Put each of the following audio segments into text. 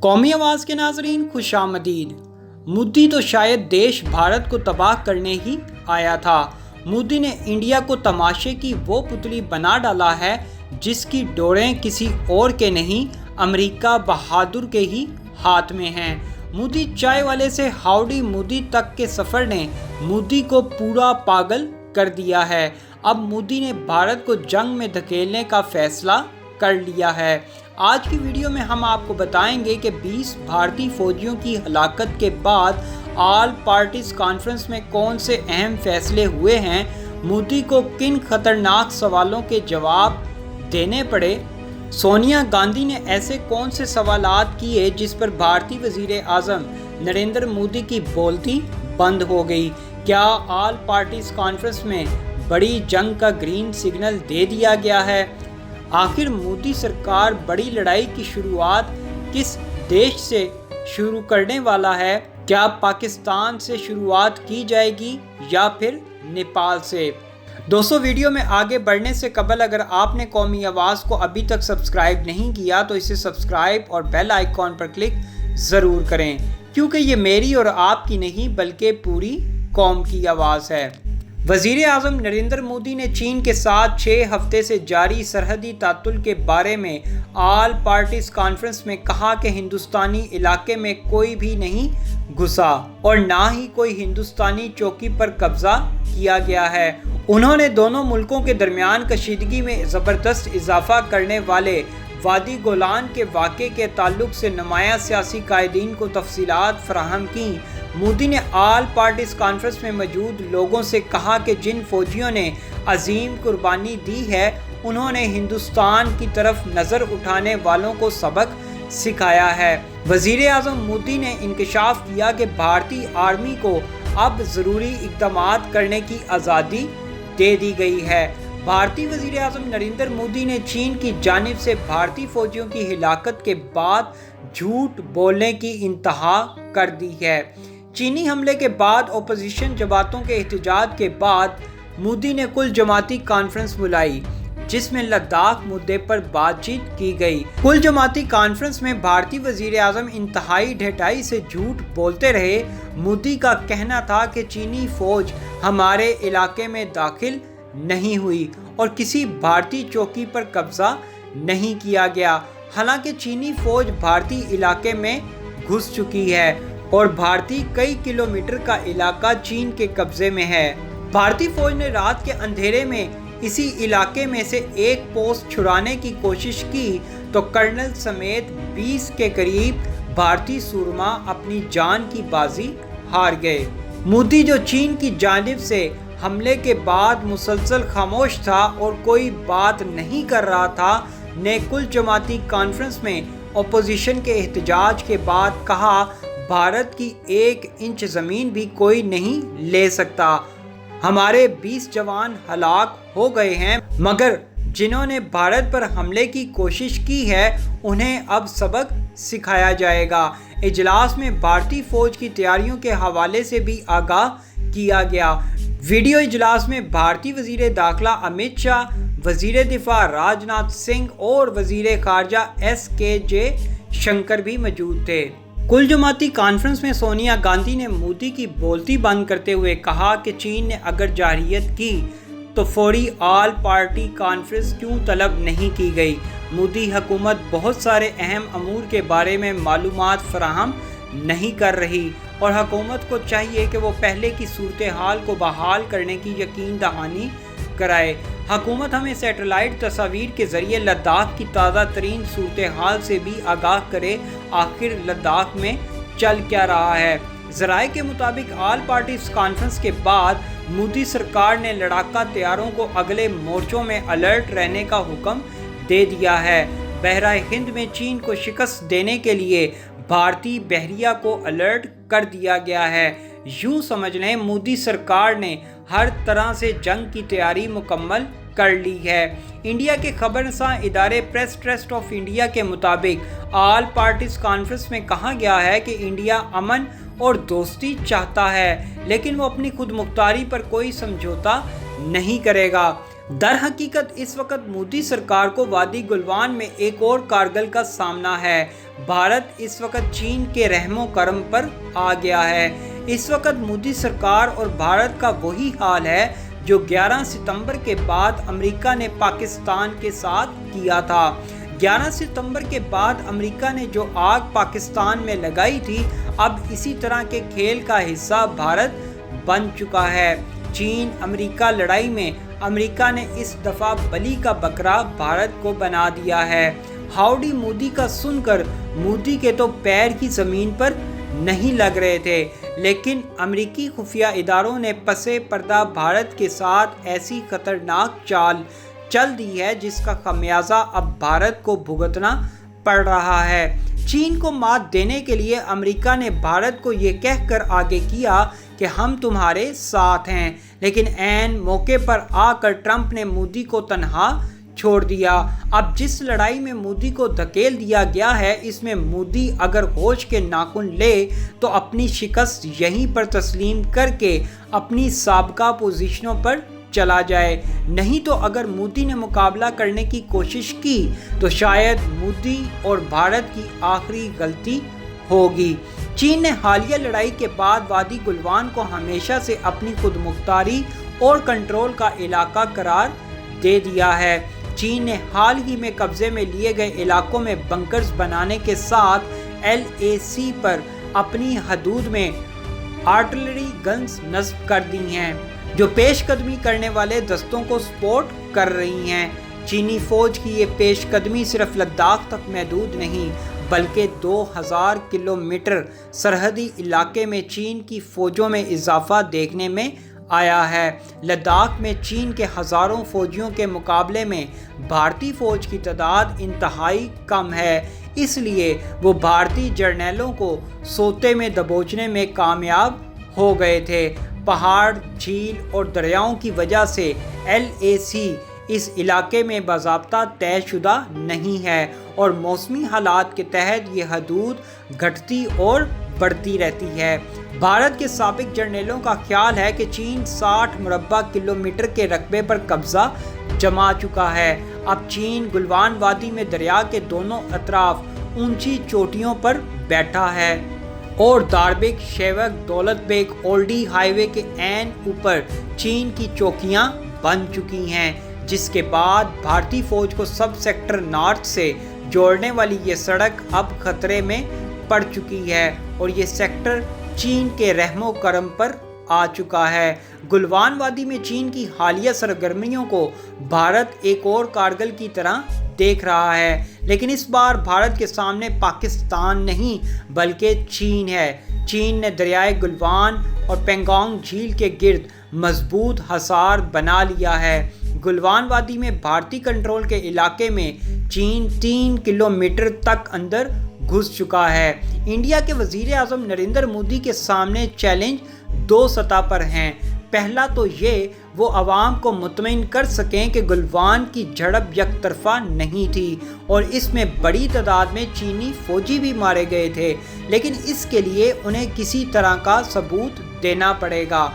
قومی آواز کے ناظرین خوش آمدید۔ مودی تو شاید دیش بھارت کو تباہ کرنے ہی آیا تھا۔ مودی نے انڈیا کو تماشے کی وہ پتلی بنا ڈالا ہے جس کی ڈوریں کسی اور کے نہیں، امریکہ بہادر کے ہی ہاتھ میں ہیں۔ مودی چائے والے سے ہاؤڈی مودی تک کے سفر نے مودی کو پورا پاگل کر دیا ہے۔ اب مودی نے بھارت کو جنگ میں دھکیلنے کا فیصلہ کر لیا ہے۔ آج کی ویڈیو میں ہم آپ کو بتائیں گے کہ 20 بھارتی فوجیوں کی ہلاکت کے بعد آل پارٹیز کانفرنس میں کون سے اہم فیصلے ہوئے ہیں، مودی کو کن خطرناک سوالوں کے جواب دینے پڑے، سونیا گاندھی نے ایسے کون سے سوالات کیے جس پر بھارتی وزیر اعظم نریندر مودی کی بولتی بند ہو گئی، کیا آل پارٹیز کانفرنس میں بڑی جنگ کا گرین سگنل دے دیا گیا ہے، آخر مودی سرکار بڑی لڑائی کی شروعات کس دیش سے شروع کرنے والا ہے، کیا پاکستان سے شروعات کی جائے گی یا پھر نیپال سے۔ دوستو، ویڈیو میں آگے بڑھنے سے قبل اگر آپ نے قومی آواز کو ابھی تک سبسکرائب نہیں کیا تو اسے سبسکرائب اور بیل آئیکن پر کلک ضرور کریں، کیونکہ یہ میری اور آپ کی نہیں بلکہ پوری قوم کی آواز ہے۔ وزیر اعظم نریندر مودی نے چین کے ساتھ 6 ہفتے سے جاری سرحدی تعطل کے بارے میں آل پارٹیز کانفرنس میں کہا کہ ہندوستانی علاقے میں کوئی بھی نہیں گھسا اور نہ ہی کوئی ہندوستانی چوکی پر قبضہ کیا گیا ہے۔ انہوں نے دونوں ملکوں کے درمیان کشیدگی میں زبردست اضافہ کرنے والے وادی گولان کے واقعے کے تعلق سے نمایاں سیاسی قائدین کو تفصیلات فراہم کیں۔ مودی نے آل پارٹیز کانفرنس میں موجود لوگوں سے کہا کہ جن فوجیوں نے عظیم قربانی دی ہے انہوں نے ہندوستان کی طرف نظر اٹھانے والوں کو سبق سکھایا ہے۔ وزیر اعظم مودی نے انکشاف کیا کہ بھارتی آرمی کو اب ضروری اقدامات کرنے کی آزادی دے دی گئی ہے۔ بھارتی وزیر اعظم نریندر مودی نے چین کی جانب سے بھارتی فوجیوں کی ہلاکت کے بعد جھوٹ بولنے کی انتہا کر دی ہے۔ چینی حملے کے بعد اپوزیشن جماعتوں کے احتجاج کے بعد مودی نے کل جماعتی کانفرنس بلائی جس میں لداخ مدعے پر بات چیت کی گئی۔ کل جماعتی کانفرنس میں بھارتی وزیر اعظم انتہائی ڈھٹائی سے جھوٹ بولتے رہے۔ مودی کا کہنا تھا کہ چینی فوج ہمارے علاقے میں داخل نہیں ہوئی اور کسی بھارتی چوکی پر قبضہ نہیں کیا گیا، حالانکہ چینی فوج بھارتی علاقے میں گھس چکی ہے اور بھارتی کئی کلومیٹر کا علاقہ چین کے قبضے میں ہے۔ بھارتی فوج نے رات کے اندھیرے میں اسی علاقے میں سے ایک پوسٹ چھڑانے کی کوشش کی تو کرنل سمیت 20 کے قریب بھارتی سورما اپنی جان کی بازی ہار گئے۔ مودی جو چین کی جانب سے حملے کے بعد مسلسل خاموش تھا اور کوئی بات نہیں کر رہا تھا، نے کل جماعتی کانفرنس میں اپوزیشن کے احتجاج کے بعد کہا، بھارت کی 1 انچ زمین بھی کوئی نہیں لے سکتا۔ ہمارے 20 جوان ہلاک ہو گئے ہیں، مگر جنہوں نے بھارت پر حملے کی کوشش کی ہے انہیں اب سبق سکھایا جائے گا۔ اجلاس میں بھارتی فوج کی تیاریوں کے حوالے سے بھی آگاہ کیا گیا۔ ویڈیو اجلاس میں بھارتی وزیر داخلہ امت شاہ، وزیر دفاع راج ناتھ سنگھ اور وزیر خارجہ ایس کے جے شنکر بھی موجود تھے۔ کل جماعتی کانفرنس میں سونیا گاندھی نے مودی کی بولتی بند کرتے ہوئے کہا کہ چین نے اگر جارحیت کی تو فوری آل پارٹی کانفرنس کیوں طلب نہیں کی گئی۔ مودی حکومت بہت سارے اہم امور کے بارے میں معلومات فراہم نہیں کر رہی اور حکومت کو چاہیے کہ وہ پہلے کی صورتحال کو بحال کرنے کی یقین دہانی کرائے۔ حکومت ہمیں سیٹلائٹ تصاویر کے ذریعے لداخ کی تازہ ترین صورتحال سے بھی آگاہ کرے، آخر لداخ میں چل کیا رہا ہے۔ ذرائع کے مطابق آل پارٹیز کانفرنس کے بعد مودی سرکار نے لڑاکا طیاروں کو اگلے مورچوں میں الرٹ رہنے کا حکم دے دیا ہے۔ بحیرہ ہند میں چین کو شکست دینے کے لیے بھارتی بحریہ کو الرٹ کر دیا گیا ہے۔ یوں سمجھ لیں مودی سرکار نے ہر طرح سے جنگ کی تیاری مکمل کر لی ہے۔ انڈیا کے خبر رساں ادارے پریس ٹرسٹ آف انڈیا کے مطابق آل پارٹیز کانفرنس میں کہا گیا ہے کہ انڈیا امن اور دوستی چاہتا ہے لیکن وہ اپنی خود مختاری پر کوئی سمجھوتا نہیں کرے گا۔ در حقیقت اس وقت مودی سرکار کو وادی گلوان میں ایک اور کارگل کا سامنا ہے۔ بھارت اس وقت چین کے رحم و کرم پر آ گیا ہے۔ اس وقت مودی سرکار اور بھارت کا وہی حال ہے جو 11 ستمبر کے بعد امریکہ نے پاکستان کے ساتھ کیا تھا۔ 11 ستمبر کے بعد امریکہ نے جو آگ پاکستان میں لگائی تھی، اب اسی طرح کے کھیل کا حصہ بھارت بن چکا ہے۔ چین امریکہ لڑائی میں امریکہ نے اس دفعہ بلی کا بکرا بھارت کو بنا دیا ہے۔ ہاؤڈی مودی کا سن کر مودی کے تو پیر ہی زمین پر نہیں لگ رہے تھے، لیکن امریکی خفیہ اداروں نے پسِ پردہ بھارت کے ساتھ ایسی خطرناک چال چل دی ہے جس کا خمیازہ اب بھارت کو بھگتنا پڑ رہا ہے۔ چین کو مات دینے کے لیے امریکہ نے بھارت کو یہ کہہ کر آگے کیا کہ ہم تمہارے ساتھ ہیں، لیکن عین موقع پر آ کر ٹرمپ نے مودی کو تنہا چھوڑ دیا۔ اب جس لڑائی میں مودی کو دھکیل دیا گیا ہے، اس میں مودی اگر ہوش کے ناخن لے تو اپنی شکست یہیں پر تسلیم کر کے اپنی سابقہ پوزیشنوں پر چلا جائے، نہیں تو اگر مودی نے مقابلہ کرنے کی کوشش کی تو شاید مودی اور بھارت کی آخری غلطی ہوگی۔ چین نے حالیہ لڑائی کے بعد وادی گلوان کو ہمیشہ سے اپنی خود مختاری اور کنٹرول کا علاقہ قرار دے دیا ہے۔ چین نے حال ہی میں قبضے میں لیے گئے علاقوں میں بنکرز بنانے کے ساتھ LAC پر اپنی حدود میں آرٹلری گنز نصب کر دی ہیں، جو پیش قدمی کرنے والے دستوں کو سپورٹ کر رہی ہیں۔ چینی فوج کی یہ پیش قدمی صرف لداخ تک محدود نہیں، بلکہ 2000 کلومیٹر سرحدی علاقے میں چین کی فوجوں میں اضافہ دیکھنے میں آیا ہے۔ لداخ میں چین کے ہزاروں فوجیوں کے مقابلے میں بھارتی فوج کی تعداد انتہائی کم ہے، اس لیے وہ بھارتی جرنیلوں کو سوتے میں دبوچنے میں کامیاب ہو گئے تھے۔ پہاڑ، جھیل اور دریاؤں کی وجہ سے LAC اس علاقے میں باضابطہ طے شدہ نہیں ہے اور موسمی حالات کے تحت یہ حدود گھٹتی اور بڑھتی رہتی ہے۔ بھارت کے سابق جرنیلوں کا خیال ہے کہ چین 60 مربع کلومیٹر کے رقبے پر قبضہ جما چکا ہے۔ اب چین گلوان وادی میں دریا کے دونوں اطراف اونچی چوٹیوں پر بیٹھا ہے اور داربیک شیوک دولت بیگ اولڈی ہائی وے کے عین اوپر چین کی چوکیاں بن چکی ہیں، جس کے بعد بھارتی فوج کو سب سیکٹر نارتھ سے جوڑنے والی یہ سڑک اب خطرے میں پڑ چکی ہے اور یہ سیکٹر چین کے رحم و کرم پر آ چکا ہے۔ گلوان وادی میں چین کی حالیہ سرگرمیوں کو بھارت ایک اور کارگل کی طرح دیکھ رہا ہے، لیکن اس بار بھارت کے سامنے پاکستان نہیں بلکہ چین ہے۔ چین نے دریائے گلوان اور پینگانگ جھیل کے گرد مضبوط حصار بنا لیا ہے۔ گلوان وادی میں بھارتی کنٹرول کے علاقے میں چین 3 کلومیٹر تک اندر گھس چکا ہے۔ انڈیا کے وزیر اعظم نریندر مودی کے سامنے چیلنج 2 سطح پر ہیں۔ پہلا تو یہ وہ عوام کو مطمئن کر سکیں کہ گلوان کی جھڑپ یک طرفہ نہیں تھی اور اس میں بڑی تعداد میں چینی فوجی بھی مارے گئے تھے، لیکن اس کے لیے انہیں کسی طرح کا ثبوت دینا پڑے گا۔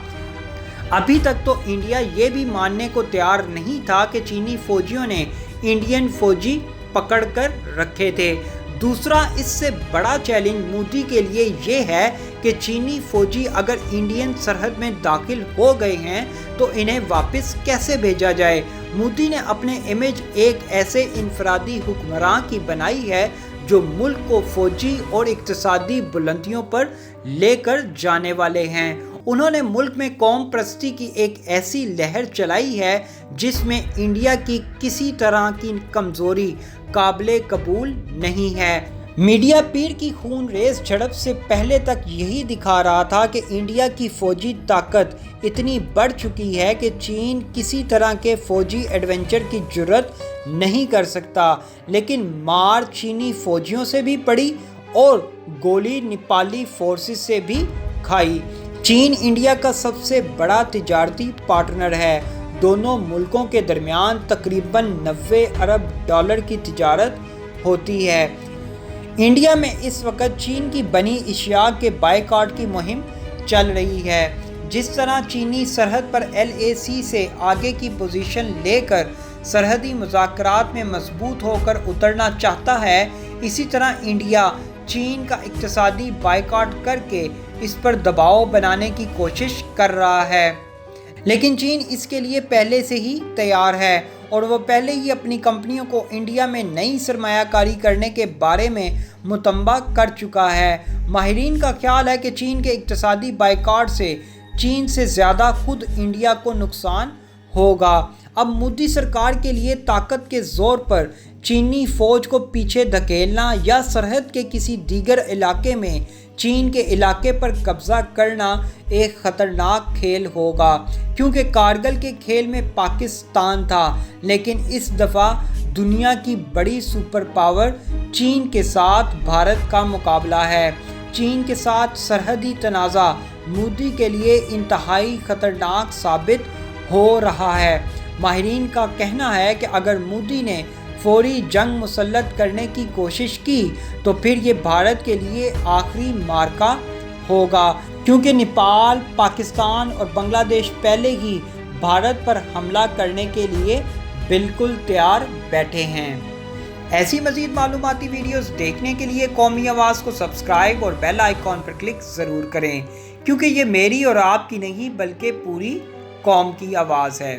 ابھی تک تو انڈیا یہ بھی ماننے کو تیار نہیں تھا کہ چینی فوجیوں نے انڈین فوجی پکڑ کر رکھے تھے۔ دوسرا اس سے بڑا چیلنج مودی کے لیے یہ ہے کہ چینی فوجی اگر انڈین سرحد میں داخل ہو گئے ہیں تو انہیں واپس کیسے بھیجا جائے۔ مودی نے اپنے امیج ایک ایسے انفرادی حکمراں کی بنائی ہے جو ملک کو فوجی اور اقتصادی بلندیوں پر لے کر جانے والے ہیں۔ انہوں نے ملک میں قوم پرستی کی ایک ایسی لہر چلائی ہے جس میں انڈیا کی کسی طرح کی کمزوری قابل قبول نہیں ہے۔ میڈیا پیر کی خون ریز جھڑپ سے پہلے تک یہی دکھا رہا تھا کہ انڈیا کی فوجی طاقت اتنی بڑھ چکی ہے کہ چین کسی طرح کے فوجی ایڈونچر کی جرات نہیں کر سکتا، لیکن مار چینی فوجیوں سے بھی پڑی اور گولی نیپالی فورسز سے بھی کھائی۔ چین انڈیا کا سب سے بڑا تجارتی پارٹنر ہے۔ دونوں ملکوں کے درمیان تقریباً 90 ارب ڈالر کی تجارت ہوتی ہے۔ انڈیا میں اس وقت چین کی بنی اشیاء کے بائیکاٹ کی مہم چل رہی ہے۔ جس طرح چینی سرحد پر LAC سے آگے کی پوزیشن لے کر سرحدی مذاکرات میں مضبوط ہو کر اترنا چاہتا ہے، اسی طرح انڈیا چین کا اقتصادی بائیکاٹ کر کے اس پر دباؤ بنانے کی کوشش کر رہا ہے۔ لیکن چین اس کے لیے پہلے سے ہی تیار ہے اور وہ پہلے ہی اپنی کمپنیوں کو انڈیا میں نئی سرمایہ کاری کرنے کے بارے میں مطلع کر چکا ہے۔ ماہرین کا خیال ہے کہ چین کے اقتصادی بائیکاٹ سے چین سے زیادہ خود انڈیا کو نقصان ہوگا۔ اب مودی سرکار کے لیے طاقت کے زور پر چینی فوج کو پیچھے دھکیلنا یا سرحد کے کسی دیگر علاقے میں چین کے علاقے پر قبضہ کرنا ایک خطرناک کھیل ہوگا، کیونکہ کارگل کے کھیل میں پاکستان تھا، لیکن اس دفعہ دنیا کی بڑی سپر پاور چین کے ساتھ بھارت کا مقابلہ ہے۔ چین کے ساتھ سرحدی تنازع مودی کے لیے انتہائی خطرناک ثابت ہو رہا ہے۔ ماہرین کا کہنا ہے کہ اگر مودی نے فوری جنگ مسلط کرنے کی کوشش کی تو پھر یہ بھارت کے لیے آخری معرکہ ہوگا، کیونکہ نیپال، پاکستان اور بنگلہ دیش پہلے ہی بھارت پر حملہ کرنے کے لیے بالکل تیار بیٹھے ہیں۔ ایسی مزید معلوماتی ویڈیوز دیکھنے کے لیے قومی آواز کو سبسکرائب اور بیل آئیکن پر کلک ضرور کریں، کیونکہ یہ میری اور آپ کی نہیں بلکہ پوری قوم کی آواز ہے۔